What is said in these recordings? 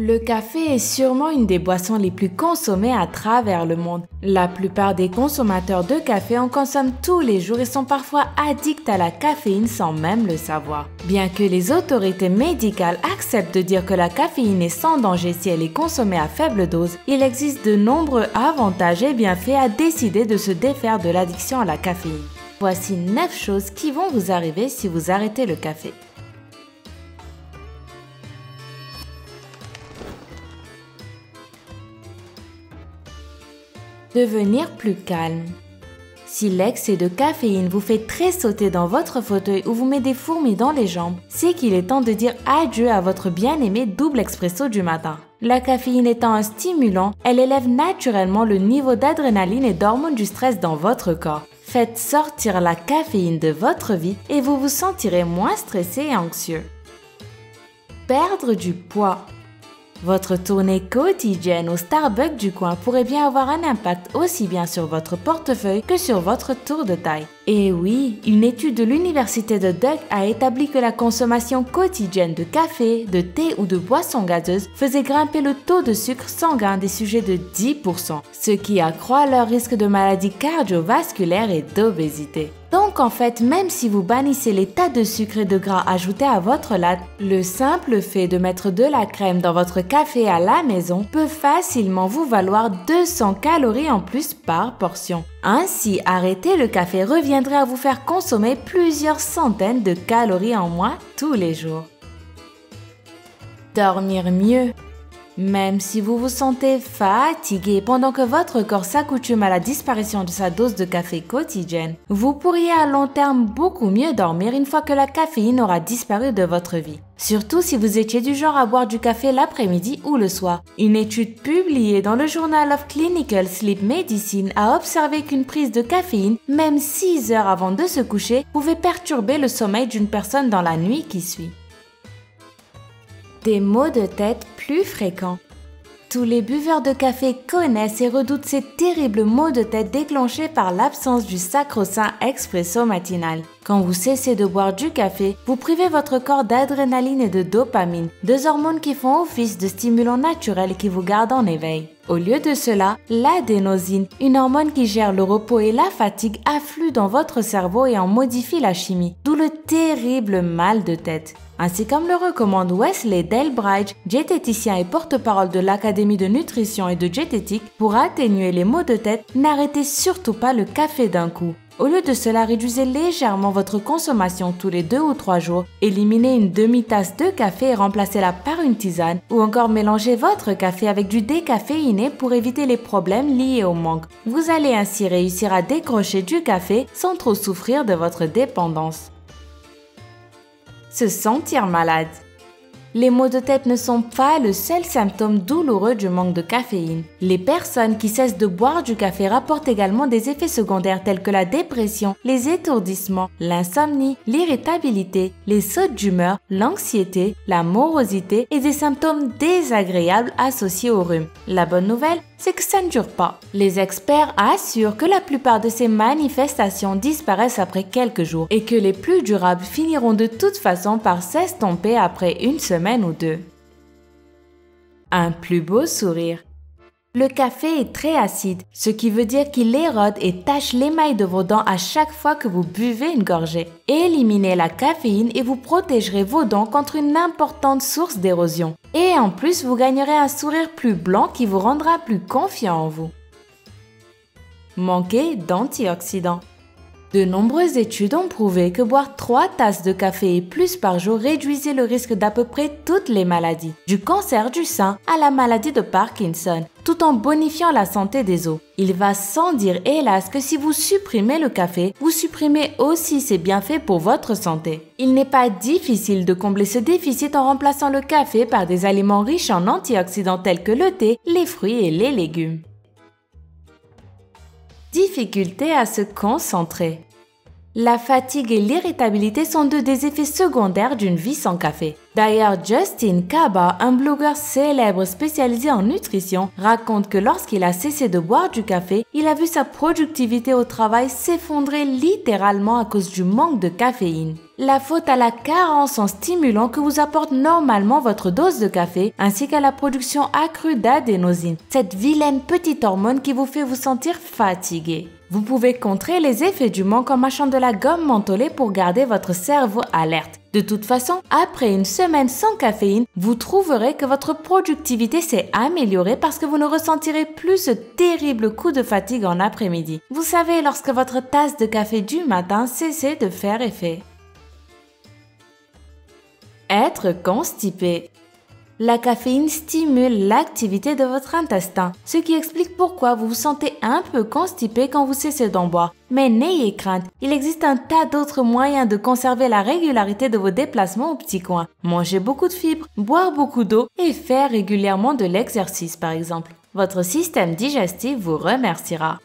Le café est sûrement une des boissons les plus consommées à travers le monde. La plupart des consommateurs de café en consomment tous les jours et sont parfois addicts à la caféine sans même le savoir. Bien que les autorités médicales acceptent de dire que la caféine est sans danger si elle est consommée à faible dose, il existe de nombreux avantages et bienfaits à décider de se défaire de l'addiction à la caféine. Voici 9 choses qui vont vous arriver si vous arrêtez le café. Devenir plus calme. Si l'excès de caféine vous fait tressauter dans votre fauteuil ou vous met des fourmis dans les jambes, c'est qu'il est temps de dire adieu à votre bien-aimé double expresso du matin. La caféine étant un stimulant, elle élève naturellement le niveau d'adrénaline et d'hormones du stress dans votre corps. Faites sortir la caféine de votre vie et vous vous sentirez moins stressé et anxieux. Perdre du poids. Votre tournée quotidienne au Starbucks du coin pourrait bien avoir un impact aussi bien sur votre portefeuille que sur votre tour de taille. Et oui, une étude de l'université de Duke a établi que la consommation quotidienne de café, de thé ou de boissons gazeuses faisait grimper le taux de sucre sanguin des sujets de 10%, ce qui accroît leur risque de maladies cardiovasculaires et d'obésité. Donc en fait, même si vous bannissez les tas de sucre et de gras ajoutés à votre latte, le simple fait de mettre de la crème dans votre café à la maison peut facilement vous valoir 200 calories en plus par portion. Ainsi, arrêter le café reviendrait à vous faire consommer plusieurs centaines de calories en moins tous les jours. Dormir mieux. Même si vous vous sentez fatigué pendant que votre corps s'accoutume à la disparition de sa dose de café quotidienne, vous pourriez à long terme beaucoup mieux dormir une fois que la caféine aura disparu de votre vie. Surtout si vous étiez du genre à boire du café l'après-midi ou le soir. Une étude publiée dans le Journal of Clinical Sleep Medicine a observé qu'une prise de caféine, même 6 heures avant de se coucher, pouvait perturber le sommeil d'une personne dans la nuit qui suit. Des maux de tête plus fréquents. Tous les buveurs de café connaissent et redoutent ces terribles maux de tête déclenchés par l'absence du sacro-saint expresso matinal. Quand vous cessez de boire du café, vous privez votre corps d'adrénaline et de dopamine, deux hormones qui font office de stimulants naturels et qui vous gardent en éveil. Au lieu de cela, l'adénosine, une hormone qui gère le repos et la fatigue, afflue dans votre cerveau et en modifie la chimie, d'où le terrible mal de tête. Ainsi comme le recommande Wesley Delbridge, diététicien et porte-parole de l'Académie de nutrition et de diététique, pour atténuer les maux de tête, n'arrêtez surtout pas le café d'un coup. Au lieu de cela, réduisez légèrement votre consommation tous les 2 ou 3 jours, éliminez une demi-tasse de café et remplacez-la par une tisane, ou encore mélangez votre café avec du décaféiné pour éviter les problèmes liés au manque. Vous allez ainsi réussir à décrocher du café sans trop souffrir de votre dépendance. Se sentir malade. Les maux de tête ne sont pas le seul symptôme douloureux du manque de caféine. Les personnes qui cessent de boire du café rapportent également des effets secondaires tels que la dépression, les étourdissements, l'insomnie, l'irritabilité, les sautes d'humeur, l'anxiété, la morosité et des symptômes désagréables associés au rhume. La bonne nouvelle, c'est que ça ne dure pas. Les experts assurent que la plupart de ces manifestations disparaissent après quelques jours et que les plus durables finiront de toute façon par s'estomper après une semaine ou 2. Un plus beau sourire. Le café est très acide, ce qui veut dire qu'il érode et tache l'émail de vos dents à chaque fois que vous buvez une gorgée. Éliminez la caféine et vous protégerez vos dents contre une importante source d'érosion. Et en plus, vous gagnerez un sourire plus blanc qui vous rendra plus confiant en vous. Manquez d'antioxydants. De nombreuses études ont prouvé que boire 3 tasses de café et plus par jour réduisait le risque d'à peu près toutes les maladies, du cancer du sein à la maladie de Parkinson, tout en bonifiant la santé des os. Il va sans dire hélas que si vous supprimez le café, vous supprimez aussi ses bienfaits pour votre santé. Il n'est pas difficile de combler ce déficit en remplaçant le café par des aliments riches en antioxydants tels que le thé, les fruits et les légumes. Difficulté à se concentrer. La fatigue et l'irritabilité sont deux des effets secondaires d'une vie sans café. D'ailleurs, Justin Kaba, un blogueur célèbre spécialisé en nutrition, raconte que lorsqu'il a cessé de boire du café, il a vu sa productivité au travail s'effondrer littéralement à cause du manque de caféine. La faute à la carence en stimulants que vous apporte normalement votre dose de café, ainsi qu'à la production accrue d'adénosine, cette vilaine petite hormone qui vous fait vous sentir fatigué. Vous pouvez contrer les effets du manque en mâchant de la gomme mentholée pour garder votre cerveau alerte. De toute façon, après une semaine sans caféine, vous trouverez que votre productivité s'est améliorée parce que vous ne ressentirez plus ce terrible coup de fatigue en après-midi. Vous savez, lorsque votre tasse de café du matin cessait de faire effet. Être constipé. La caféine stimule l'activité de votre intestin, ce qui explique pourquoi vous vous sentez un peu constipé quand vous cessez d'en boire. Mais n'ayez crainte, il existe un tas d'autres moyens de conserver la régularité de vos déplacements au petit coin. Manger beaucoup de fibres, boire beaucoup d'eau et faire régulièrement de l'exercice par exemple. Votre système digestif vous remerciera.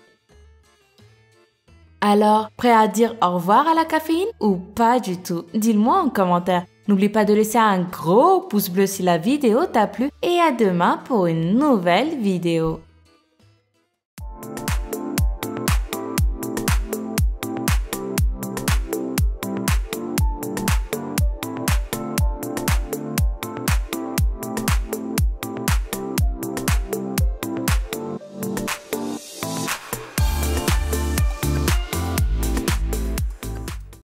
Alors, prêt à dire au revoir à la caféine ou pas du tout? Dis-le-moi en commentaire. N'oublie pas de laisser un gros pouce bleu si la vidéo t'a plu et à demain pour une nouvelle vidéo.